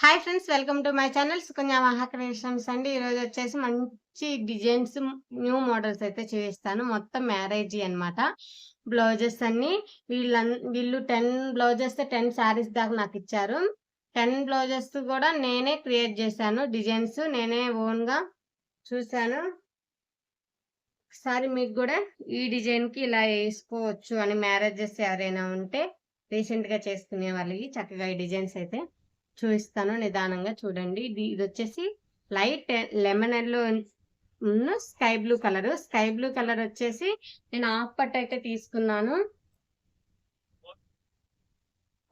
Hi friends, welcome to my channel Sukanya మహా creations అండి. ఈరోజు వచ్చేసి మంచి డిజైన్స్, న్యూ మోడల్స్ అయితే చూపిస్తాను. మొత్తం మ్యారేజీ అన్నమాట. బ్లౌజెస్ అన్ని వీళ్ళు 10 బ్లౌజెస్ 10 శారీస్ దాకా నాకు ఇచ్చారు. 10 బ్లౌజెస్ కూడా నేనే క్రియేట్ చేశాను. డిజైన్స్ నేనే ఓన్గా చూశాను. ఒకసారి మీకు కూడా ఈ డిజైన్కి ఇలా వేసుకోవచ్చు అని మ్యారేజెస్ ఎవరైనా ఉంటే రీసెంట్గా చేసుకునే వాళ్ళకి చక్కగా ఈ డిజైన్స్ అయితే చూపిస్తాను. నిదానంగా చూడండి. ఇది వచ్చేసి లైట్ లెమన్ ఎల్లో ఉన్న sky blue colour. Sky blue colour వచ్చేసి నేను హాఫ్ పట్టు అయితే తీసుకున్నాను.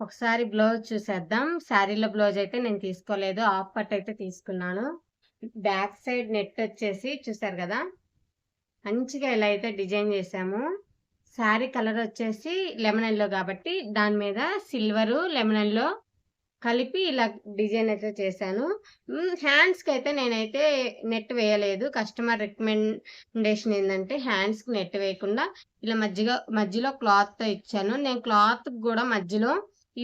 ఒకసారి బ్లౌజ్ చూసేద్దాం. శారీలో బ్లౌజ్ అయితే నేను తీసుకోలేదు, హాఫ్ పట్టు అయితే తీసుకున్నాను. బ్యాక్ సైడ్ నెట్ వచ్చేసి చూసారు కదా, మంచిగా ఇలా అయితే డిజైన్ చేసాము. శారీ కలర్ వచ్చేసి లెమన్ ఎల్లో కాబట్టి దాని మీద సిల్వరు లెమన్ ఎల్లో కలిపి ఇలా డిజైన్ అయితే చేశాను. హ్యాండ్స్కి అయితే నేనైతే నెట్ వేయలేదు. కస్టమర్ రికమెండేషన్ ఏంటంటే హ్యాండ్స్కి నెట్ వేయకుండా ఇలా మధ్యలో క్లాత్తో ఇచ్చాను. నేను క్లాత్ కూడా మధ్యలో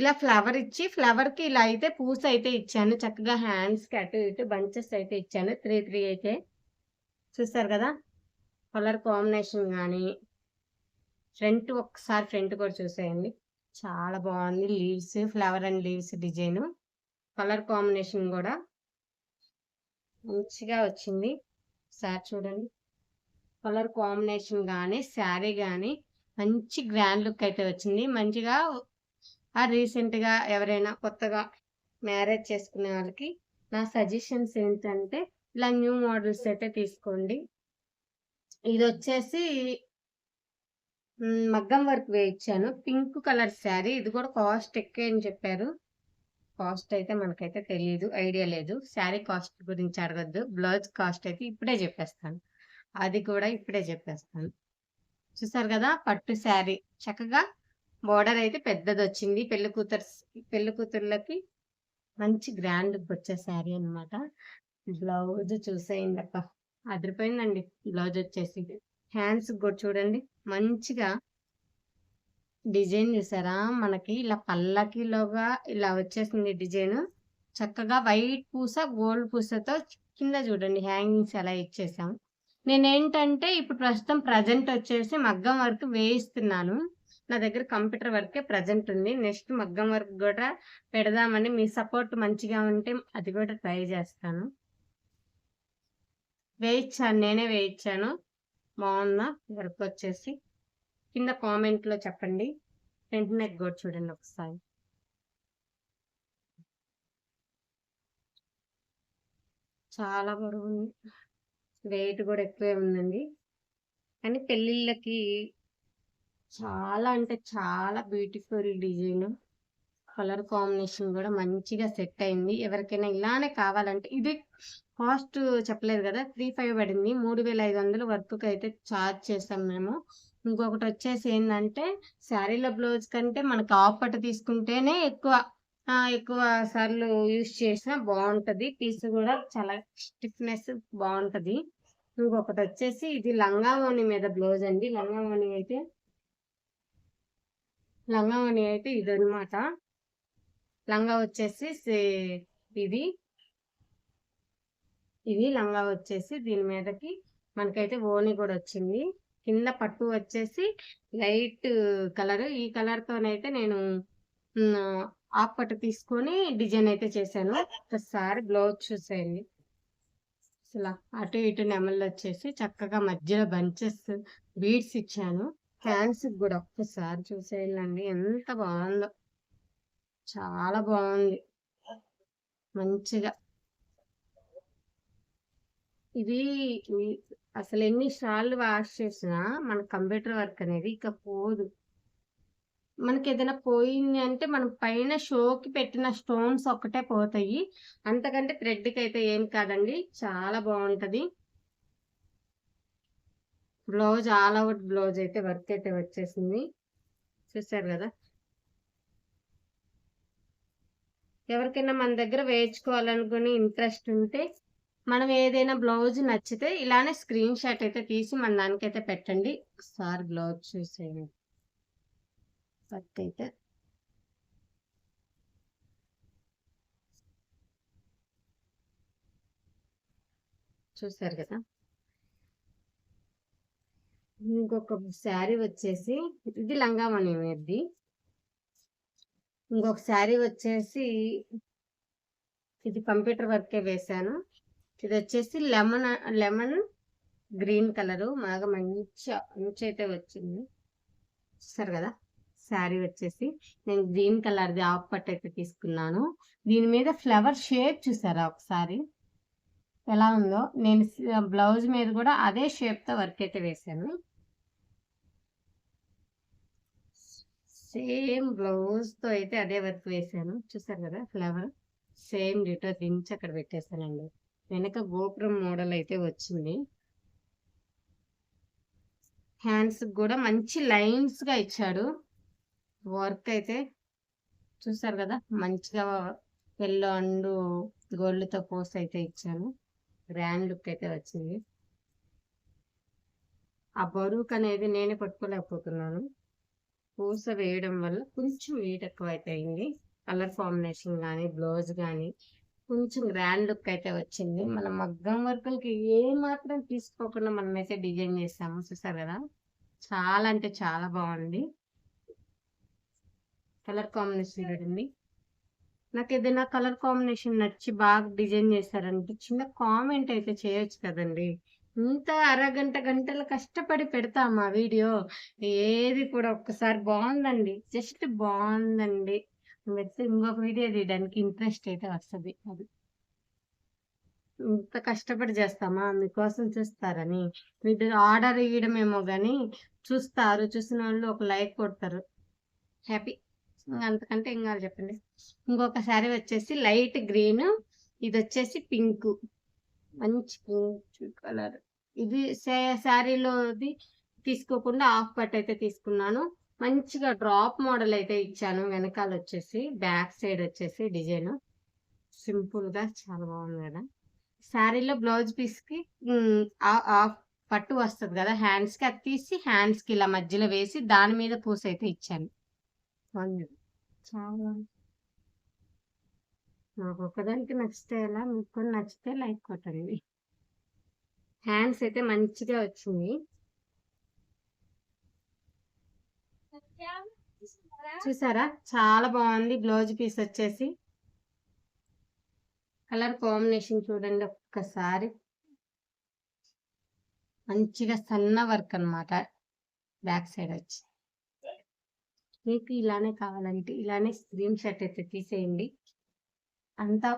ఇలా ఫ్లవర్ ఇచ్చి ఫ్లవర్కి ఇలా అయితే పూస అయితే ఇచ్చాను. చక్కగా హ్యాండ్స్కి అటు ఇటు బంచెస్ అయితే ఇచ్చాను. 3 అయితే చూస్తారు కదా. కలర్ కాంబినేషన్ కానీ ఒకసారి ఫ్రంట్ కూడా చూసేయండి. చాలా బాగుంది. Leaves, flower and leaves design, colour combination కూడా మంచిగా వచ్చింది. ఒకసారి చూడండి. కలర్ కాంబినేషన్ కానీ శారీ కానీ మంచి గ్రాండ్ లుక్ అయితే వచ్చింది. మంచిగా రీసెంట్గా ఎవరైనా కొత్తగా మ్యారేజ్ చేసుకునే వాళ్ళకి నా సజెషన్స్ ఏంటంటే ఇలా న్యూ మోడల్స్ అయితే తీసుకోండి. ఇది వచ్చేసి మగ్గం వర్క్ వేయించాను. Pink colour sari. ఇది కూడా కాస్ట్ ఎక్కువ అని చెప్పారు. కాస్ట్ అయితే మనకైతే తెలియదు, ఐడియా లేదు. శారీ కాస్ట్ గురించి అడగద్దు. బ్లౌజ్ కాస్ట్ అయితే ఇప్పుడే చెప్పేస్తాను. అది కూడా ఇప్పుడే చెప్పేస్తాను. చూసారు కదా, పట్టు శారీ. చక్కగా బోర్డర్ అయితే పెద్దది వచ్చింది. పెళ్లి కూతుర్లకి మంచి గ్రాండ్ వచ్చే శారీ అనమాట. బ్లౌజ్ చూసేయండి అక్క, అదిరిపోయిందండి. బ్లౌజ్ వచ్చేసి హ్యాండ్స్ కూడా చూడండి, మంచిగా డిజైన్ చూసారా. మనకి ఇలా పల్లకిలోగా ఇలా వచ్చేసింది డిజైన్. చక్కగా వైట్ పూస గోల్డ్ పూసతో కింద చూడండి హ్యాంగింగ్స్ ఎలా ఇచ్చేసాం. నేనేంటంటే ఇప్పుడు ప్రజెంట్ వచ్చేసి మగ్గం వర్క్ వేయిస్తున్నాను. నా దగ్గర కంప్యూటర్ వర్కే ప్రజెంట్ ఉంది. నెక్స్ట్ మగ్గం వర్క్ కూడా పెడదామని, మీ సపోర్ట్ మంచిగా ఉంటే అది కూడా ట్రై చేస్తాను. నేనే వేయించాను. బాగుందా వర్క్ వచ్చేసి? కింద కామెంట్లో చెప్పండి. ఫ్రంట్ నెక్ కూడా చూడండి ఒకసారి. చాలా బరువు, వెయిట్ కూడా ఎక్కువే ఉందండి. కానీ పెళ్ళిళ్ళకి చాలా అంటే చాలా బ్యూటిఫుల్ డిజైన్. కలర్ కాంబినేషన్ కూడా మంచిగా సెట్ అయింది. ఎవరికైనా ఇలానే కావాలంటే, ఇది కాస్ట్ చెప్పలేదు కదా, 3500 పడింది. 3500 వర్క్కి అయితే ఛార్జ్ చేసాం మేము. ఇంకొకటి వచ్చేసి ఏంటంటే శారీలో బ్లౌజ్ కంటే మనకు హాఫ్ పట్టు తీసుకుంటేనే ఎక్కువ సార్లు యూజ్ చేసినా బాగుంటుంది. పీస్ కూడా చాలా స్టిఫ్నెస్ బాగుంటుంది. ఇంకొకటి వచ్చేసి ఇది లంగా ఓణి మీద బ్లౌజ్ అండి. లంగా ఓణి అయితే ఇది అనమాట. లంగా వచ్చేసి ఇది లంగా వచ్చేసి దీని మీదకి మనకైతే ఓణి కూడా వచ్చింది. కింద పట్టు వచ్చేసి లైట్ కలర్. ఈ కలర్ తోనైతే నేను హాఫ్ పట్టు తీసుకొని డిజైన్ అయితే చేశాను. ఒకసారి బ్లౌజ్ చూసేయండి. అసలు అటు ఇటు నెమళ్ళు వచ్చేసి చక్కగా మధ్యలో బంచెస్ బీడ్స్ ఇచ్చాను. హ్యాండ్స్ కూడా ఒక్కసారి చూసేయాలండి, ఎంత బాగుందో. చాలా బాగుంది మంచిగా. ఇది అసలు ఎన్నిసార్లు వాష్ చేసినా మన కంప్యూటర్ వర్క్ అనేది ఇక పోదు. మనకి ఏదైనా పోయింది అంటే మనం పైన షోకి పెట్టిన స్టోన్స్ ఒక్కటే పోతాయి, అంతకంటే థ్రెడ్కి అయితే ఏం కాదండి. చాలా బాగుంటది. బ్లౌజ్ ఆల్ అవుట్ బ్లౌజ్ అయితే వర్క్ అయితే వచ్చేసింది. చూసారు కదా. ఎవరికైనా మన దగ్గర వేయించుకోవాలనుకుని ఇంట్రెస్ట్ ఉంటే, మనం ఏదైనా బ్లౌజ్ నచ్చితే ఇలానే స్క్రీన్ షాట్ అయితే తీసి మన దానికైతే పెట్టండి. ఒకసారి బ్లౌజ్ చూసేయండి. వర్క్ అయితే చూసారు కదా. ఇంకొక శారీ వచ్చేసి ఇది లంగావణి మీది. ఇంకొక శారీ వచ్చేసి ఇది కంప్యూటర్ వర్కే వేశాను. ఇది వచ్చేసి లెమన్ గ్రీన్ కలరు బాగా మంచి అయితే వచ్చింది. చూసారు కదా. శారీ వచ్చేసి నేను గ్రీన్ కలర్ది ఆఫ్ పట్టు అయితే తీసుకున్నాను. దీని మీద ఫ్లవర్ షేప్ చూసారా ఒకసారి ఎలా ఉందో. నేను బ్లౌజ్ మీద కూడా అదే షేప్తో వర్క్ అయితే వేశాను. సేమ్ బ్లౌజ్తో అయితే అదే వర్క్ వేశాను. చూసారు కదా ఫ్లవర్ సేమ్ డిటో దించి అక్కడ పెట్టేశానండి. వెనక గోపురం మోడల్ అయితే వచ్చింది. హ్యాండ్స్ కూడా మంచి లైన్స్ గా ఇచ్చాడు. వర్క్ అయితే చూసారు కదా మంచిగా ఎల్లో అండ్ గోల్డ్ తో పోస్ట్ అయితే ఇచ్చాను. గ్రాండ్ లుక్ అయితే వచ్చింది. ఆ బరువుకు అనేది నేనే పట్టుకోలేకపోతున్నాను. పూస వేయడం వల్ల కొంచెం వెయిట్ ఎక్కువ అయితే అయింది. కలర్ కాంబినేషన్ కానీ బ్లౌజ్ కానీ కొంచెం గ్రాండ్ లుక్ అయితే వచ్చింది. మన మగ్గం వర్కులకి ఏ మాత్రం తీసుకోకుండా మనం అయితే డిజైన్ చేసాము. చూసారు కదా చాలా అంటే చాలా బాగుంది. కలర్ కాంబినేషన్ చూడండి. నాకు ఏదైనా కలర్ కాంబినేషన్ నచ్చి బాగా డిజైన్ చేశారంటే చిన్న కామెంట్ అయితే చేయొచ్చు కదండి. ఇంత గంటలు కష్టపడి పెడతామా వీడియో, ఏది కూడా ఒక్కసారి బాగుందండి జస్ట్ బాగుందండి పెడితే ఇంకొక వీడియో తీయడానికి ఇంట్రెస్ట్ అయితే వస్తుంది. అది ఇంత కష్టపడి చేస్తామా మీకోసం చూస్తారని. వీడు ఆర్డర్ ఇవ్వడమేమో కానీ చూస్తారు, చూసిన వాళ్ళు ఒక లైక్ కొడతారు, హ్యాపీ. అంతకంటే ఏం కావాలి చెప్పండి. ఇంకొక శారీ వచ్చేసి లైట్ గ్రీన్, ఇది వచ్చేసి పింక్, మంచి పింక్ కలర్. ఇది శారీలోది తీసుకోకుండా హాఫ్ పట్ అయితే తీసుకున్నాను. మంచిగా డ్రాప్ మోడల్ అయితే ఇచ్చాను. వెనకాల వచ్చేసి బ్యాక్ సైడ్ వచ్చేసి డిజైన్ సింపుల్ గా చాలా బాగుంది కదా. శారీలో బ్లౌజ్ పీస్ కి హాఫ్ పట్టు వస్తుంది కదా హ్యాండ్స్ కి, అది తీసి హ్యాండ్స్ కి ఇలా మధ్యలో వేసి దాని మీద పూస అయితే ఇచ్చాను. చాలా నాకు ఒకదానికి నచ్చితే ఎలా, మీకు కొన్ని నచ్చితే లైక్ కొట్టండి. హ్యాండ్స్ అయితే మంచిగా వచ్చింది. చూసారా చాలా బాగుంది. బ్లౌజ్ పీస్ వచ్చేసి కలర్ కాంబినేషన్ చూడండి ఒక్కసారి. మంచిగా సన్న వర్క్ అన్నమాట. బ్యాక్ సైడ్ వచ్చి మీకు ఇలానే కావాలంటే ఇలానే స్క్రీన్ షాట్ అయితే తీసేయండి. అంతా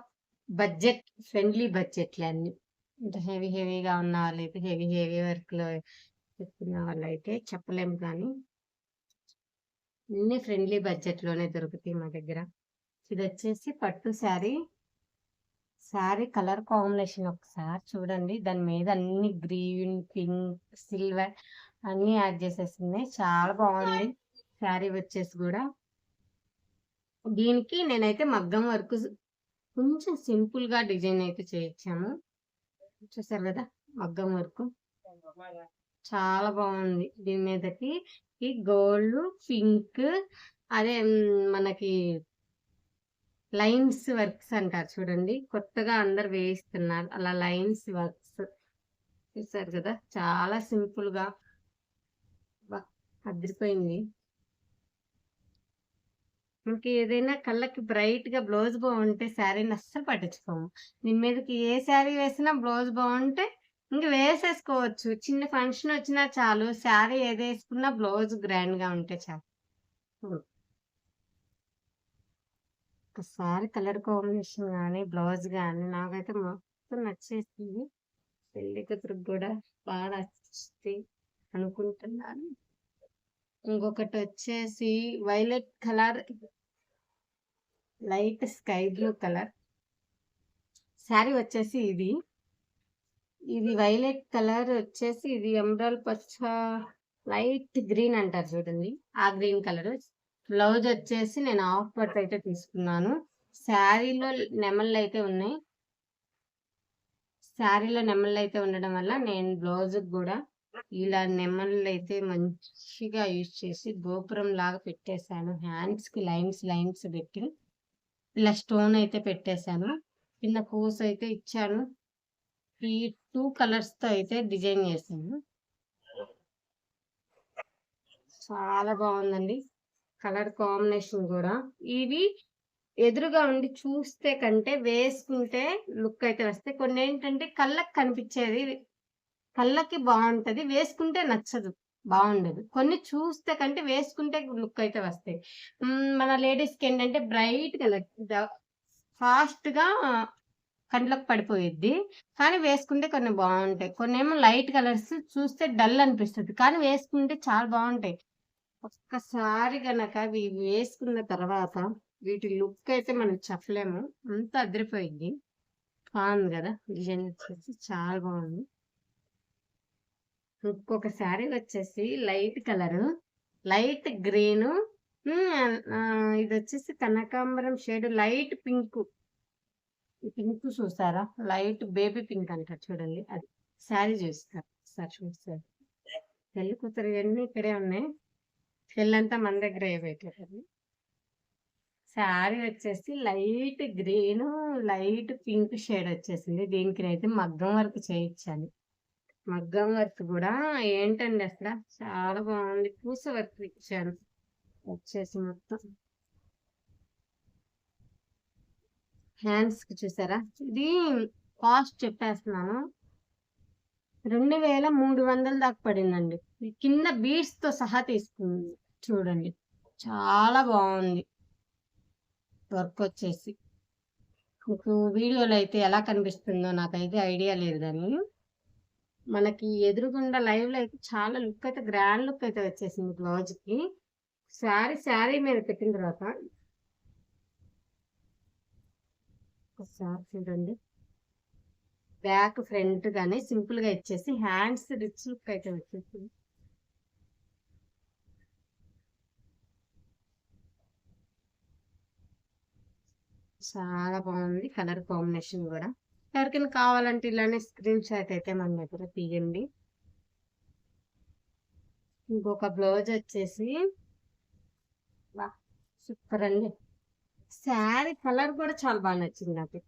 బడ్జెట్ ఫ్రెండ్లీ బడ్జెట్లే అన్ని. ఇంత హెవీగా ఉన్న వాళ్ళైతే హెవీ వర్క్ లో చెప్తున్న వాళ్ళైతే చెప్పలేము, కానీ అన్ని ఫ్రెండ్లీ బడ్జెట్ లోనే దొరుకుతాయి మా దగ్గర. ఇది వచ్చేసి పట్టు శారీ. శారీ కలర్ కాంబినేషన్ ఒకసారి చూడండి. దాని మీద అన్ని గ్రీన్, పింక్, సిల్వర్ అన్ని యాడ్ చేసేస్తున్నాయి. చాలా బాగుంది శారీ వచ్చేసి కూడా. దీనికి నేనైతే మగ్గం వర్క్ కొంచెం సింపుల్ గా డిజైన్ అయితే చేయించాము. చూసారు కదా మగ్గం వర్క్ చాలా బాగుంది. దీని మీదకి ఈ గోల్డ్, పింక్, అదే మనకి లైన్స్ వర్క్స్ అంటారు చూడండి, కొత్తగా అందరు వేయిస్తున్నారు అలా లైన్స్ వర్క్స్. చూసారు కదా చాలా సింపుల్ గా అదిరిపోయింది. మనకి ఏదైనా కళ్ళకి బ్రైట్ గా బ్లౌజ్ బాగుంటే శారీని అస్సలు పట్టించుకోము. దీని మీదకి ఏ శారీ వేసినా బ్లౌజ్ బాగుంటే ఇంక వేసేసుకోవచ్చు. చిన్న ఫంక్షన్ వచ్చినా చాలు, శారీ ఏది వేసుకున్నా బ్లౌజ్ గ్రాండ్ గా ఉంటే చాలు. ఒకసారి కలర్ కాంబినేషన్ కానీ బ్లౌజ్ కానీ నాకైతే మొత్తం నచ్చేసింది. పెళ్లి కూతురికి కూడా బాగా నచ్చింది అనుకుంటున్నాను. ఇంకొకటి వచ్చేసి violet colour, light sky blue colour sari వచ్చేసి ఇది వైలెట్ కలర్ వచ్చేసి ఇది ఎమరాల్డ్ పచ్చ, లైట్ గ్రీన్ అంటారు చూడండి ఆ గ్రీన్ కలర్. బ్లౌజ్ వచ్చేసి నేను హాఫ్ పట్ అయితే తీసుకున్నాను. శారీలో నెమళ్ళు అయితే ఉన్నాయి. శారీలో నెమళ్ళు అయితే ఉండడం వల్ల నేను బ్లౌజ్ కూడా ఇలా నెమళ్ళు అయితే మంచిగా యూజ్ చేసి గోపురం లాగా పెట్టేశాను. హ్యాండ్స్ కి లైన్స్ పెట్టి ఇలా స్టోన్ అయితే పెట్టేశాను. కింద పూస అయితే ఇచ్చాను. ఈ 2 కలర్స్‌తో అయితే డిజైన్ చేశాను. చాలా బాగుందండి. కలర్ కాంబినేషన్ కూడా. ఇవి ఎదురుగా ఉండి చూస్తే కంటే వేసుకుంటే లుక్ అయితే వస్తాయి. కొన్నేంటంటే కళ్ళకి కనిపించేది కళ్ళకి బావుంటది. వేసుకుంటే నచ్చదు. బావుండదు. కొన్ని చూస్తే కంటే వేసుకుంటే లుక్ అయితే వస్తాయి. మన లేడీస్‌కేంటంటే బ్రైట్ కలర్ ఫాస్ట్‌గా కంట్లోకి పడిపోయిద్ది. కానీ వేసుకుంటే కొన్ని బావుంటాయి. కొన్నేమో లైట్ కలర్స్ చూస్తే డల్ అనిపిస్తది. కానీ వేసుకుంటే చాలా బావుంటాయి. ఒక్కసారి గనక ఇవి వేసుకున్న తర్వాత వీటి లుక్ అయితే మనం చెప్పలేము. అంత అదిరిపోయిద్ది. బావుంది గదా! డిజైన్ వచ్చేసి చాలా బావుంది. ఇంకొక శారీ వచ్చేసి లైట్ కలరు, లైట్ గ్రీను ఇదొచ్చేసి కనకాంబరం షేడ్ లైట్ పింకు. ఈ పింక్ చూసారా? లైట్ బేబీ పింక్ అంటారు చూడండి అది. శారీ చూస్తారు. ఒకసారి చూస్తారు. పెళ్లి కూతురు ఇయన్నీ ఇక్కడే ఉన్నాయి. పెళ్ళంతా మన దగ్గరే పెట్టారండి. శారీ వచ్చేసి light green, light pink shade వచ్చేసింది. దీనికైతే మగ్గం వర్క్ చేయించాలి. మగ్గం వర్క్ గూడా ఏంటండి అసల చాలా బాగుంది. పూస వర్క్ ఇచ్చాను. వచ్చేసి మొత్తం హ్యాండ్స్‌కి చూసారా? ఇది కాస్ట్ చెప్పేస్తున్నాను. 2300 దాకా పడిందండి. ఈ కింద బీడ్స్‌తో సహా తీసుకుంది. చూడండి. చాలా బావుంది. వర్క్ వచ్చేసి. మీకు వీడియోలో అయితే ఎలా కనిపిస్తుందో నాకైతే ఐడియా లేదు గానీ, మనకి ఎదురుగుండా లైవ్‌లో అయితే చాలా లుక్ అయితే గ్రాండ్ లుక్ అయితే వచ్చేసింది బ్లౌజ్‌కి. శారీ మీద పెట్టిన తర్వాత ఒకసారి చూడండి. బ్యాక్, ఫ్రంట్ గాని సింపుల్‌గా ఇచ్చేసి హ్యాండ్స్ రిచ్ లుక్ అయితే వచ్చేసింది. చాలా బాగుంది కలర్ కాంబినేషన్ గూడా. ఎవరికైనా కావాలంటే ఇలానే స్క్రీన్ షాట్ అయితే మన దగ్గర తీయండి. ఇంకొక బ్లౌజ్ వచ్చేసి సూపర్ అండి. శారీ కలర్ కూడా చాలా బాగా నచ్చింది నాకు.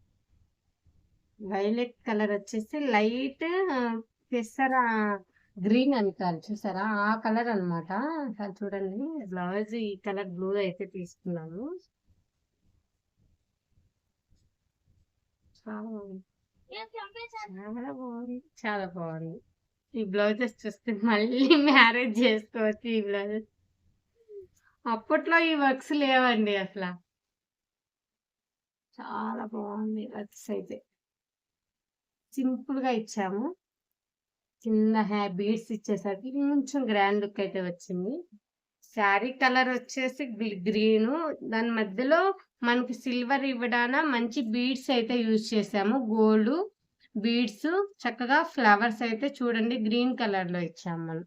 వైలెట్ కలర్ వచ్చేసి లైట్ పెసర గ్రీన్ అంటారు చూసారా? ఆ కలర్ అన్నమాట. చూడండి బ్లౌజ్ ఈ కలర్ బ్లూ అయితే తీసుకున్నాను. చాలా బాగుంది. చాలా బాగుంది. చాలా బాగుంది. ఈ బ్లౌజెస్ చూస్తే మళ్ళీ మ్యారేజ్ చేసుకోవచ్చు ఈ బ్లౌజెస్. అప్పట్లో ఈ వర్క్స్ లేవండి అసల. చాలా బాగుంది వర్క్స్ అయితే. సింపుల్ గా ఇచ్చాము. చిన్న బీడ్స్ ఇచ్చేసరికి కొంచెం గ్రాండ్ లుక్ అయితే వచ్చింది. శారీ కలర్ వచ్చేసి గ్రీను. దాని మధ్యలో మనకి సిల్వర్ ఇవ్వడాన మంచి బీడ్స్ అయితే యూజ్ చేసాము. గోల్డ్ బీడ్స్ చక్కగా ఫ్లవర్స్ అయితే చూడండి గ్రీన్ కలర్ లో ఇచ్చాము మనం.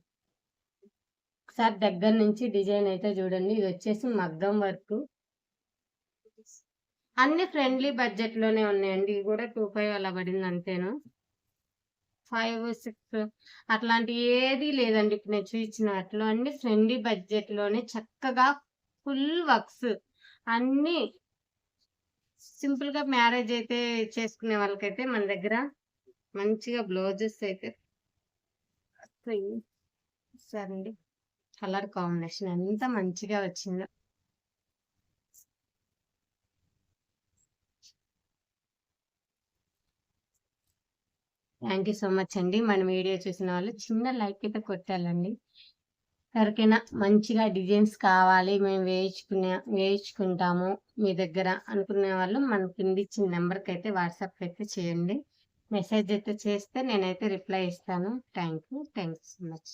ఒకసారి దగ్గర నుంచి డిజైన్ అయితే చూడండి. ఇది వచ్చేసి మగ్గం వర్క్. అన్ని ఫ్రెండ్లీ బడ్జెట్ లోనే ఉన్నాయండి. ఇవి కూడా 25 అలా పడింది అంతేను. 5, 6 అట్లాంటి ఏది లేదండి. ఇప్పుడు నేను చూపించిన వాటిలో అన్ని ఫ్రెండ్లీ బడ్జెట్ లోనే చక్కగా ఫుల్ వర్క్స్ అన్ని సింపుల్ గా మ్యారేజ్ అయితే చేసుకునే వాళ్ళకైతే మన దగ్గర మంచిగా బ్లౌజెస్ అయితే వస్తాయి. సరే అండి. కలర్ కాంబినేషన్ ఎంత మంచిగా వచ్చిందో. థ్యాంక్ యూ సో మచ్ అండి. మన వీడియో చూసిన వాళ్ళు చిన్న లైక్ అయితే కొట్టాలండి. ఎవరికైనా మంచిగా డిజైన్స్ కావాలి మేము వేయించుకుంటాము మీ దగ్గర అనుకునే వాళ్ళు మన కింద ఇచ్చిన నెంబర్కి అయితే వాట్సాప్ అయితే చేయండి. మెసేజ్ అయితే చేస్తే నేనైతే రిప్లై ఇస్తాను. Thank you so much.